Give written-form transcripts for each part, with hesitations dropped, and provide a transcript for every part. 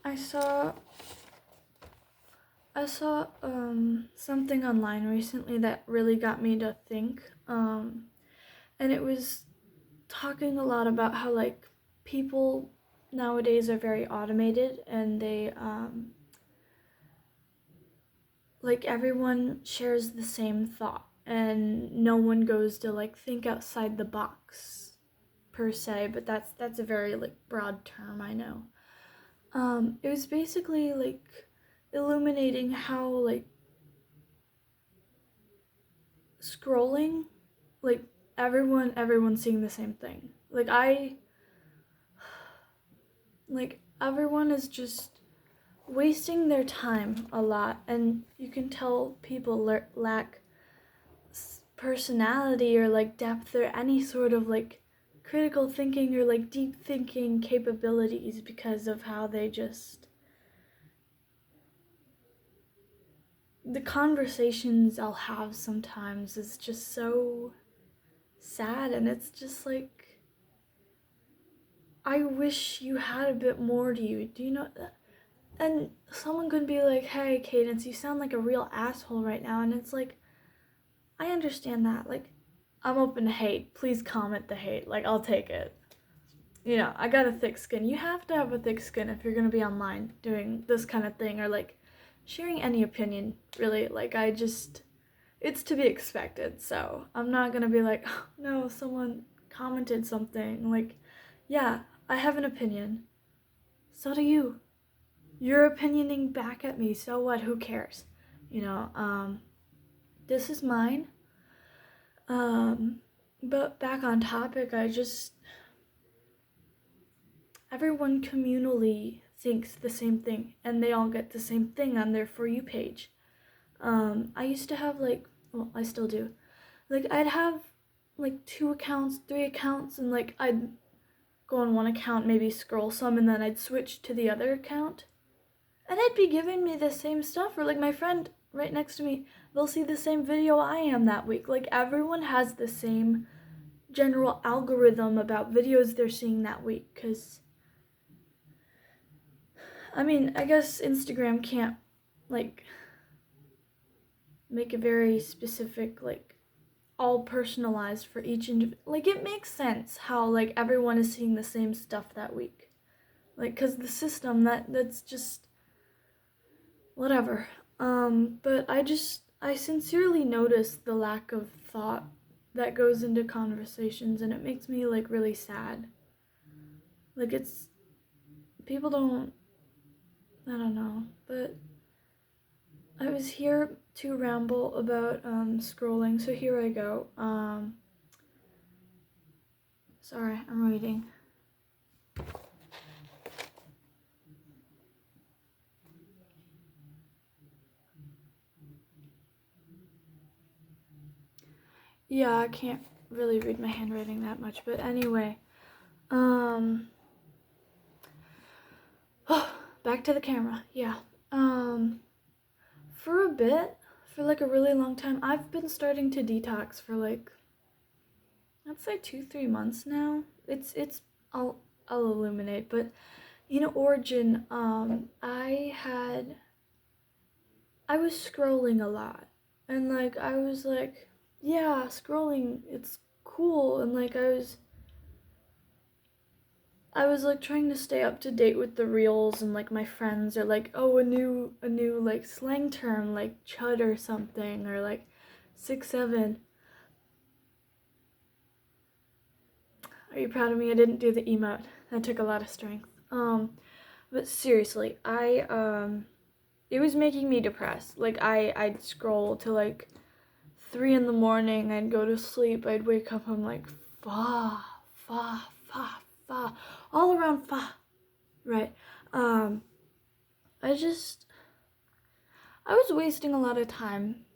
I saw something online recently that really got me to think. And it was talking a lot about how like people nowadays are very automated and they like everyone shares the same thought and no one goes to like think outside the box per se, but that's a very like broad term, I know. It was basically like illuminating how like scrolling, like everyone's seeing the same thing. Like everyone is just wasting their time a lot, and you can tell people lack personality or like depth or any sort of like critical thinking or like deep thinking capabilities because of how they just the conversations I'll have sometimes is just so sad, and it's just like I wish you had a bit more to you. Do you know that? And someone could be like, "Hey, Cadence, you sound like a real asshole right now," and it's like I understand that. Like, I'm open to hate. Please comment the hate. Like, I'll take it. I got a thick skin. You have to have a thick skin if you're gonna be online doing this kind of thing or like sharing any opinion, really. Like, it's to be expected. So I'm not gonna be like, oh, no, someone commented something. Like, yeah, I have an opinion. So do you. You're opinioning back at me. So what? Who cares? You know, this is mine. Um, but back on topic, everyone communally thinks the same thing and they all get the same thing on their For You page. I used to have like, well, I still do. Like, I'd have like 2 accounts, 3 accounts, and like I'd go on one account, maybe scroll some, and then I'd switch to the other account. And it'd be giving me the same stuff, or like my friend right next to me, they'll see the same video I am that week. Like, everyone has the same general algorithm about videos they're seeing that week, because I mean, I guess Instagram can't like make it very specific, like all personalized for each like it makes sense how like everyone is seeing the same stuff that week, like because the system that's just whatever. But I sincerely notice the lack of thought that goes into conversations, and it makes me like really sad. Like, it's people don't, I don't know, but I was here to ramble about scrolling, so here I go. Sorry, I'm reading. Yeah, I can't really read my handwriting that much, but anyway. Um Back to the camera. Yeah. For a bit, for like a really long time, I've been starting to detox for like I'd say 2-3 months now. It's I'll illuminate, but origin, I was scrolling a lot. And like I was like, yeah, scrolling, it's cool, and like I was like trying to stay up to date with the reels, and like my friends are like, oh, a new like slang term like chud or something, or like 6'7". Are you proud of me? I didn't do the emote. That took a lot of strength. But seriously, it was making me depressed. Like I'd scroll to like 3 in the morning. I'd go to sleep. I'd wake up. I'm like fa fa fa fa, all around fa, right? Um, I just I was wasting a lot of time.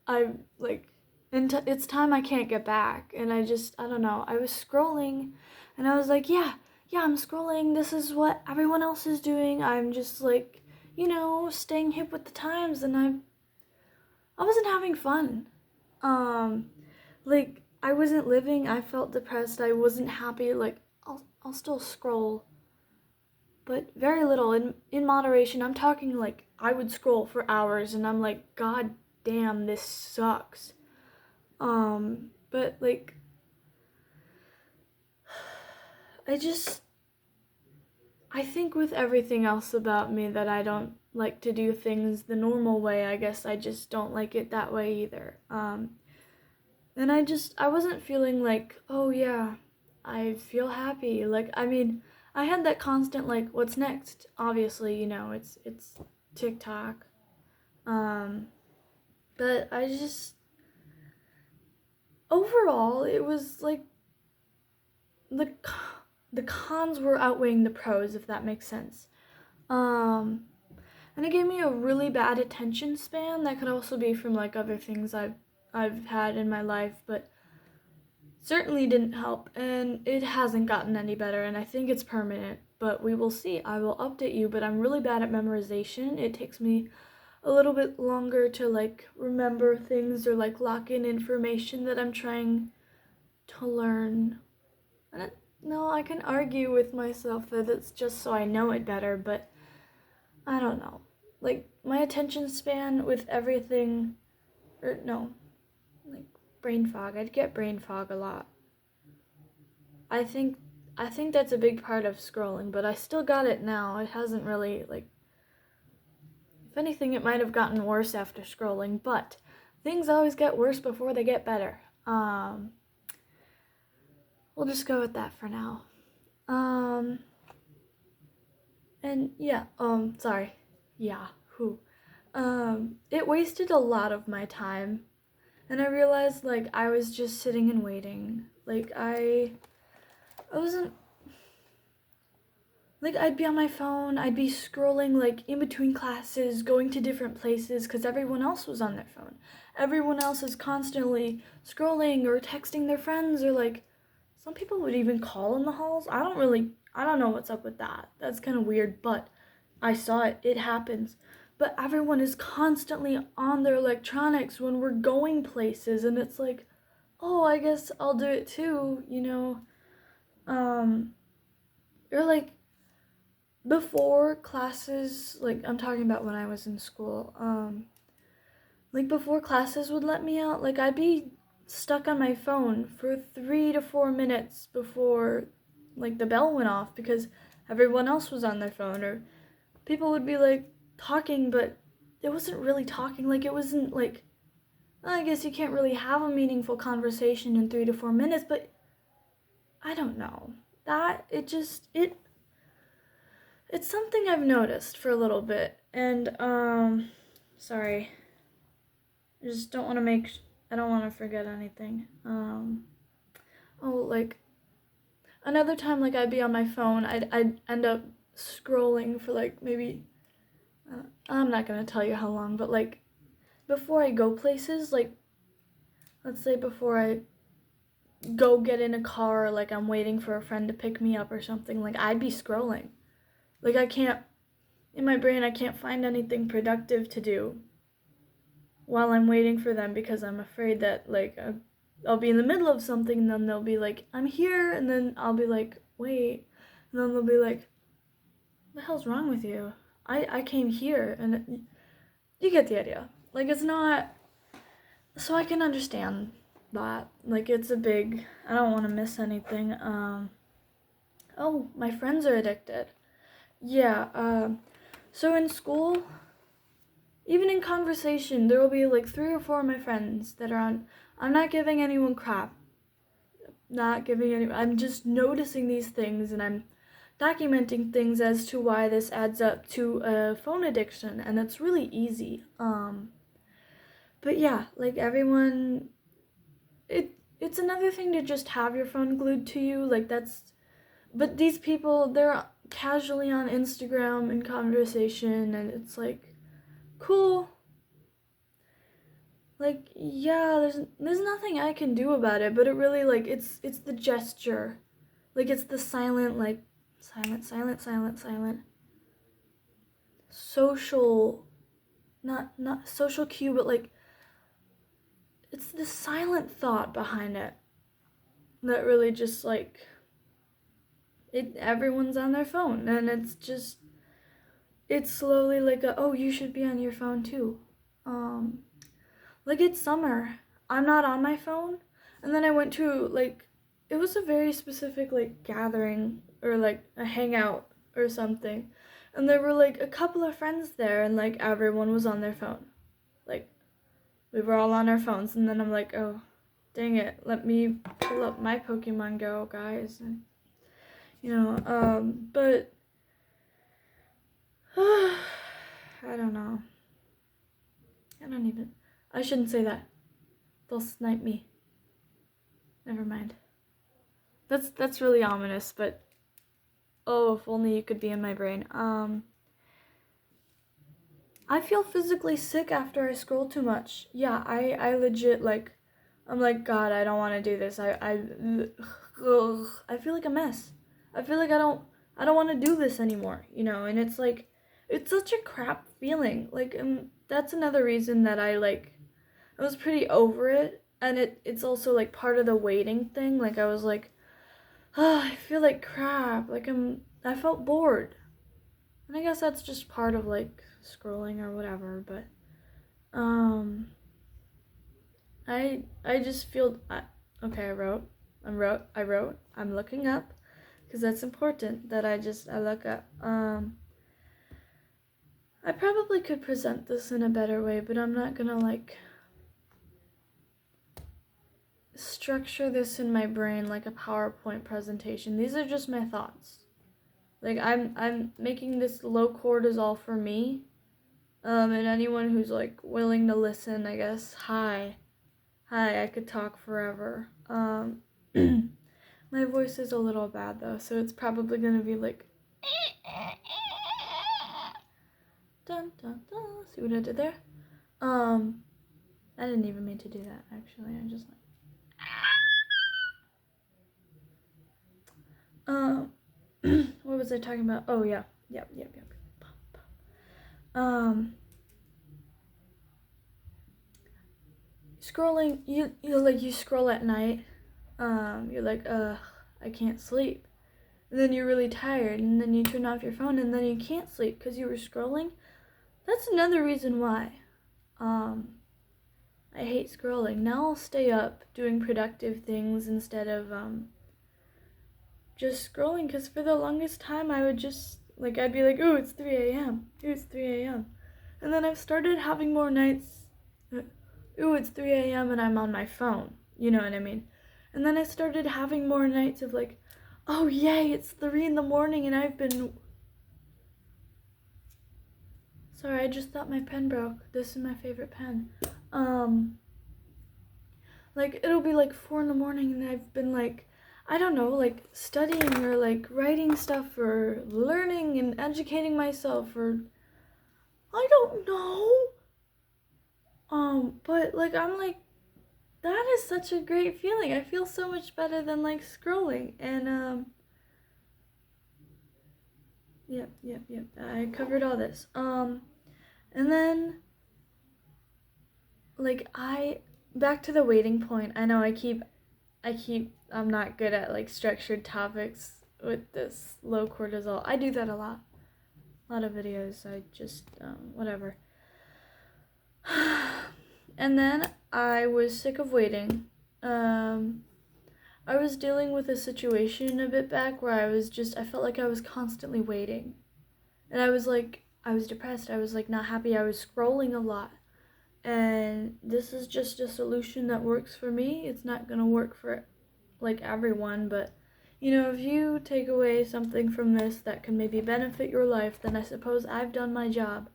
I like it's time I can't get back, and I don't know. I was scrolling, and I was like, yeah, I'm scrolling. This is what everyone else is doing. I'm just like, staying hip with the times, and I wasn't having fun. Um, like I wasn't living. I felt depressed. I wasn't happy. Like I'll still scroll, but very little in moderation. I'm talking like I would scroll for hours and I'm like, God damn, this sucks. But like I just I think with everything else about me that I don't like to do things the normal way, I guess I just don't like it that way either. And I wasn't feeling like, oh yeah, I feel happy. Like, I mean, I had that constant like, what's next? Obviously, it's TikTok. Um, but I just overall it was like the the cons were outweighing the pros, if that makes sense. Um, and it gave me a really bad attention span. That could also be from like other things I've had in my life, but certainly didn't help, and it hasn't gotten any better, and I think it's permanent, but we will see. I will update you, but I'm really bad at memorization. It takes me a little bit longer to like remember things or like lock in information that I'm trying to learn. And no, I can argue with myself that it's just so I know it better, but I don't know. Like my attention span with everything, or no, like brain fog. I'd get brain fog a lot. I think I think that's a big part of scrolling, but I still got it now. It hasn't really like if anything it might have gotten worse after scrolling, but things always get worse before they get better. We'll just go with that for now. Um and yeah, sorry. Yeah, who. It wasted a lot of my time. And I realized like I was just sitting and waiting. Like I wasn't like I'd be on my phone, I'd be scrolling like in between classes, going to different places cuz everyone else was on their phone. Everyone else is constantly scrolling or texting their friends or like some people would even call in the halls. I don't know what's up with that. That's kind of weird, but I saw it. It happens. But everyone is constantly on their electronics when we're going places and it's like, "Oh, I guess I'll do it too." Um or like before classes, like I'm talking about when I was in school, like before classes would let me out, like I'd be stuck on my phone for 3 to 4 minutes before like the bell went off because everyone else was on their phone, or people would be like talking, but it wasn't really talking. Like it wasn't like, I guess you can't really have a meaningful conversation in 3 to 4 minutes, but I don't know. That it just it's something I've noticed for a little bit, and sorry, I just don't want to I don't want to forget anything. Oh, like another time, like I'd be on my phone, I'd end up scrolling for like maybe I'm not gonna tell you how long, but like before I go places, like let's say before I go get in a car, like I'm waiting for a friend to pick me up or something, like I'd be scrolling. Like I can't in my brain I can't find anything productive to do while I'm waiting for them because I'm afraid that like I'll be in the middle of something and then they'll be like, I'm here, and then I'll be like, wait, and then they'll be like, what the hell's wrong with you? I came here, and you get the idea. Like it's not, so I can understand that. Like it's a big, I don't want to miss anything. Oh, my friends are addicted. Yeah, so in school, even in conversation, there will be like 3 or 4 of my friends that are on. I'm not giving anyone crap. I'm just noticing these things and I'm documenting things as to why this adds up to a phone addiction, and it's really easy. But yeah, like everyone, it's another thing to just have your phone glued to you. Like that's, but these people, they're casually on Instagram in conversation, and it's like, cool. Like yeah, there's nothing I can do about it, but it really like it's the gesture, like it's the silent, like silent social, not social cue, but like it's the silent thought behind it that really just like everyone's on their phone, and it's slowly like oh, you should be on your phone too. Like it's summer, I'm not on my phone, and then I went to like, it was a very specific like gathering or like a hangout or something, and there were like a couple of friends there, and like everyone was on their phone, like we were all on our phones, and then I'm like, oh, dang it, let me pull up my Pokemon Go, guys, and, but I don't know. I shouldn't say that. They'll snipe me. Never mind. That's really ominous, but oh, if only you could be in my brain. I feel physically sick after I scroll too much. Yeah, I legit like, I'm like, God, I don't want to do this. I feel like a mess. I feel like I don't want to do this anymore, and it's like, it's such a crap feeling. Like, that's another reason that I was pretty over it, and it's also like part of the waiting thing. Like I was like, oh, I feel like crap. Like I felt bored, and I guess that's just part of like scrolling or whatever. But I just feel okay. I wrote. I'm looking up because that's important that I look up. I probably could present this in a better way, but I'm not gonna like structure this in my brain like a PowerPoint presentation. These are just my thoughts. Like I'm making this low cortisol for me. And anyone who's like willing to listen, I guess. Hi, I could talk forever. My voice is a little bad though, so it's probably gonna be like dun dun dun. See what I did there? I didn't even mean to do that actually. I just what was I talking about? Oh yeah. Yep. Scrolling, you scroll at night, you're like, I can't sleep. And then you're really tired, and then you turn off your phone, and then you can't sleep because you were scrolling. That's another reason why I hate scrolling. Now I'll stay up doing productive things instead of just scrolling, because for the longest time I would just, like, I'd be like, ooh, it's 3 a.m. Ooh, it's 3 a.m. And then I've started having more nights, ooh, it's 3 a.m. and I'm on my phone. You know what I mean? And then I started having more nights of like, oh, yay, it's 3 in the morning and I've been... Sorry, I just thought my pen broke. This is my favorite pen. Like, it'll be like 4 in the morning and I've been like, I don't know, like studying or like writing stuff or learning and educating myself or I don't know. But like I'm like, that is such a great feeling. I feel so much better than like scrolling. And yep. I covered all this. And then like back to the waiting point. I know I'm not good at like structured topics with this low cortisol. I do that a lot of videos. I just whatever. And then I was sick of waiting. I was dealing with a situation a bit back where I felt like I was constantly waiting, and I was depressed. I was like not happy. I was scrolling a lot. And this is just a solution that works for me. It's not gonna work for like everyone, but if you take away something from this that can maybe benefit your life, then I suppose I've done my job.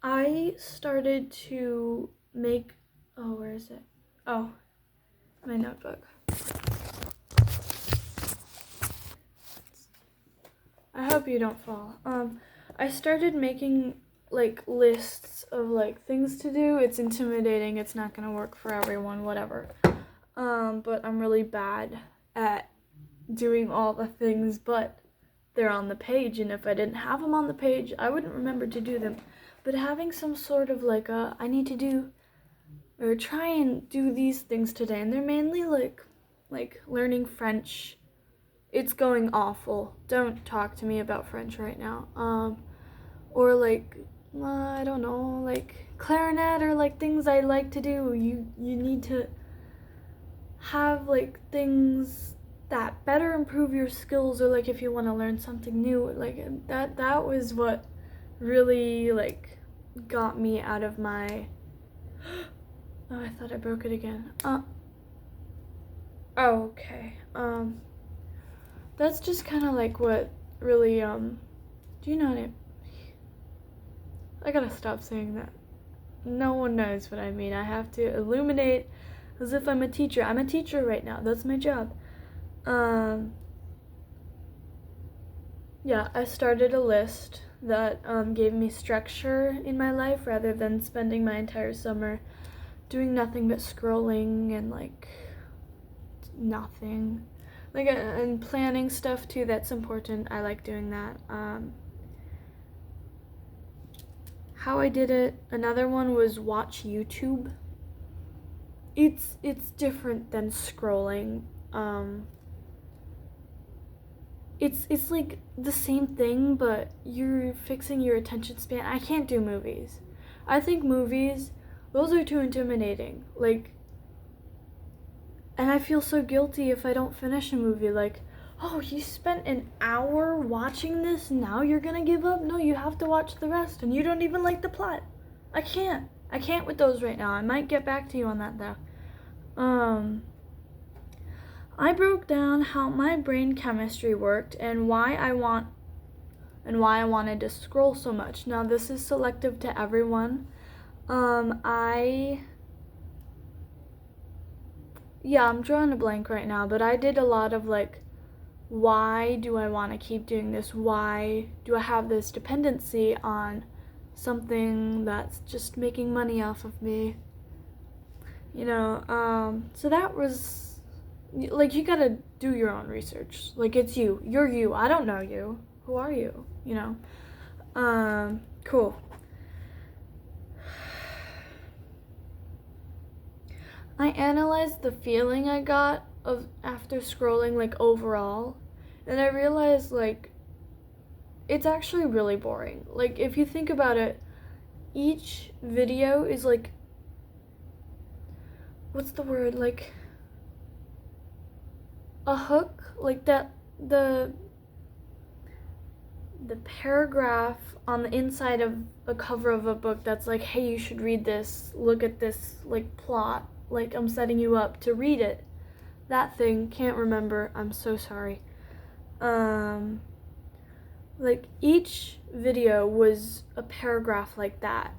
I started to make, where is it? Oh, my notebook. I hope you don't fall. I started making like lists of like things to do. It's intimidating. It's not gonna work for everyone, whatever. But I'm really bad at doing all the things, but they're on the page, and if I didn't have them on the page, I wouldn't remember to do them. But having some sort of like I need to do or try and do these things today, and they're mainly like like learning French. It's going awful. Don't talk to me about French right now. Or like, I don't know, like clarinet or like things I like to do. You need to have like things that better improve your skills, or like if you want to learn something new, like that was what really like got me out of my oh, I thought I broke it again. Okay. That's just kind of like what really do you know what I gotta stop saying that. No one knows what I mean. I have to illuminate as if I'm a teacher. I'm a teacher right now. That's my job. Yeah, I started a list that gave me structure in my life rather than spending my entire summer doing nothing but scrolling and like nothing. Like and planning stuff too. That's important. I like doing that. How I did it. Another one was watch YouTube. It's different than scrolling. It's like the same thing, but you're fixing your attention span. I can't do movies. I think movies, those are too intimidating. Like, and I feel so guilty if I don't finish a movie. Like, oh, you spent an hour watching this, now you're gonna give up? No, you have to watch the rest, and you don't even like the plot. I can't with those right now. I might get back to you on that though. I broke down how my brain chemistry worked and why I wanted to scroll so much. Now this is selective to everyone. I'm drawing a blank right now, but I did a lot of like, why do I want to keep doing this? Why do I have this dependency on something that's just making money off of me? So that was like, you gotta do your own research. Like, it's you. You're you. I don't know you. Who are you? Cool. I analyzed the feeling I got of after scrolling, like overall, and I realized like it's actually really boring. Like, if you think about it, each video is like, what's the word? Like a hook, like that the paragraph on the inside of a cover of a book that's like, hey, you should read this, look at this like plot, like I'm setting you up to read it. That thing, can't remember, I'm so sorry. Like each video was a paragraph like that,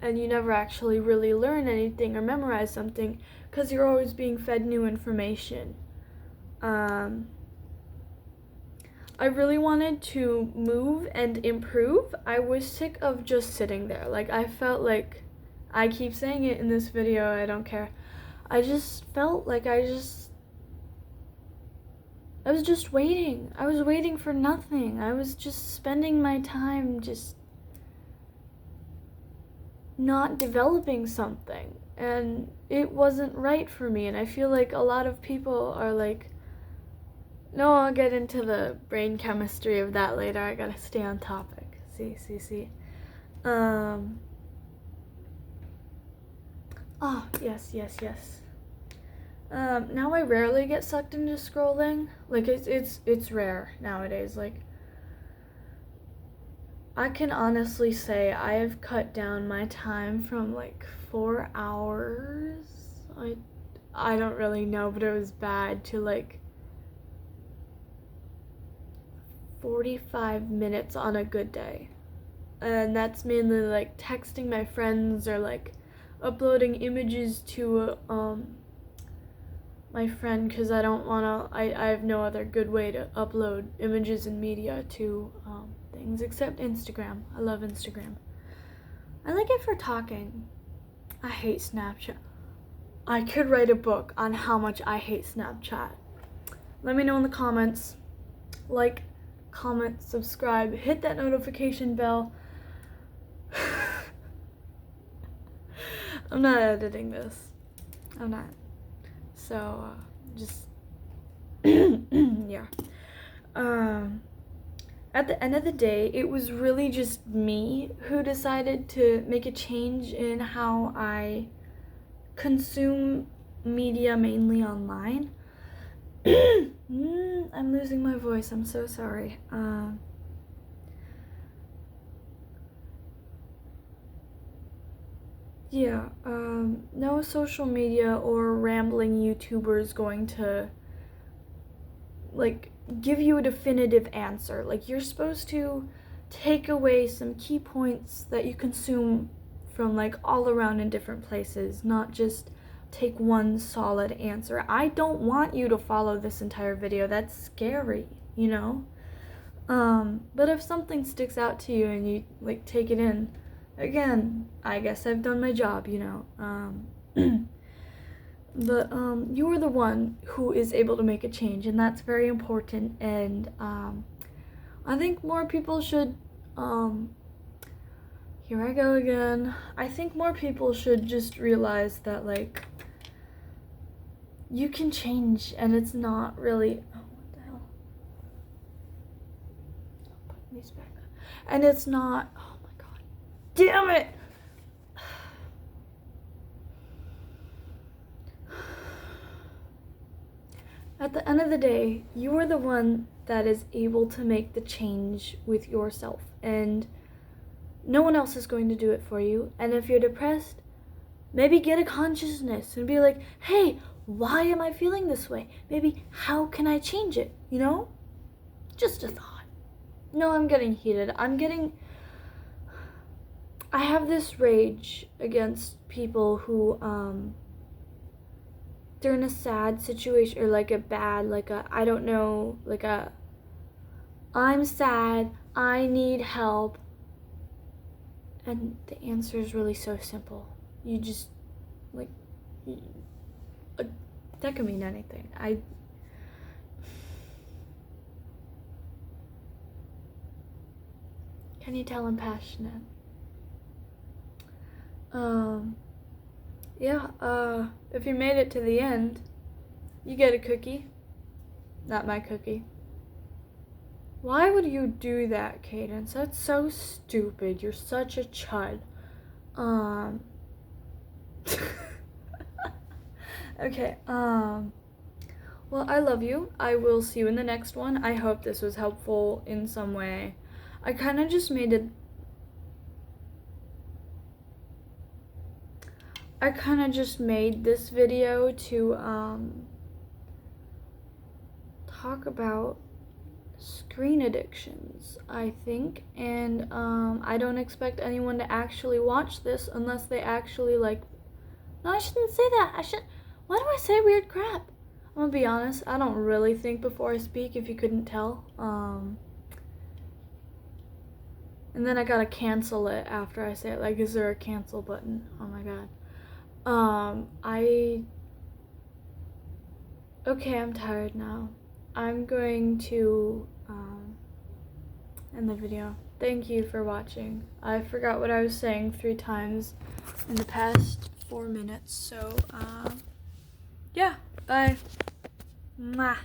and you never actually really learn anything or memorize something because you're always being fed new information. I really wanted to move and improve. I was sick of just sitting there. Like, I felt like, I keep saying it in this video, I don't care. I just felt like I was just waiting. I was waiting for nothing. I was just spending my time just not developing something. And it wasn't right for me. And I feel like a lot of people are like, no, I'll get into the brain chemistry of that later. I gotta stay on topic. See. Oh, yes. Now I rarely get sucked into scrolling. Like, it's rare nowadays. Like, I can honestly say I have cut down my time from like 4 hours. I don't really know, but it was bad, to like 45 minutes on a good day. And that's mainly like texting my friends or like uploading images to my friend, because I don't want to, I have no other good way to upload images and media to things except Instagram. I love Instagram. I like it for talking. I hate Snapchat. I could write a book on how much I hate Snapchat. Let me know in the comments. Like, comment, subscribe, hit that notification bell. I'm not editing this. I'm not. So, just Yeah. At the end of the day, it was really just me who decided to make a change in how I consume media, mainly online. I'm losing my voice. I'm so sorry. Yeah, no social media or rambling YouTubers going to, like, give you a definitive answer. Like, you're supposed to take away some key points that you consume from, like, all around in different places, not just take one solid answer. I don't want you to follow this entire video. That's scary, you know? But if something sticks out to you and you, like, take it in, again, I guess I've done my job, you know? But you are the one who is able to make a change, and that's very important. And I think more people should, here I go again. I think more people should just realize that, like, you can change, and it's not really, oh, what the hell? I'll put these back up. And it's not, oh my god, damn it! At the end of the day, you are the one that is able to make the change with yourself, and no one else is going to do it for you. And if you're depressed, maybe get a consciousness and be like, hey, why am I feeling this way? Maybe how can I change it, you know? Just a thought. No, I'm getting heated. I have this rage against people who, they're in a sad situation, or like a bad, like a, I don't know, like a, I'm sad, I need help. And the answer is really so simple. You just, like, that could mean anything. Can you tell I'm passionate? Yeah, if you made it to the end, you get a cookie. Not my cookie. Why would you do that, Cadence? That's so stupid. You're such a chud. Okay, well, I love you. I will see you in the next one. I hope this was helpful in some way. I kind of just made this video to, talk about screen addictions, I think, and I don't expect anyone to actually watch this unless they actually, like, no, I shouldn't say that. Why do I say weird crap? I'm gonna be honest, I don't really think before I speak, if you couldn't tell. And then I gotta cancel it after I say it. Like, is there a cancel button? Oh my god. Okay, I'm tired now. I'm going to end the video. Thank you for watching. I forgot what I was saying 3 times in the past 4 minutes, so yeah, bye. Mwah.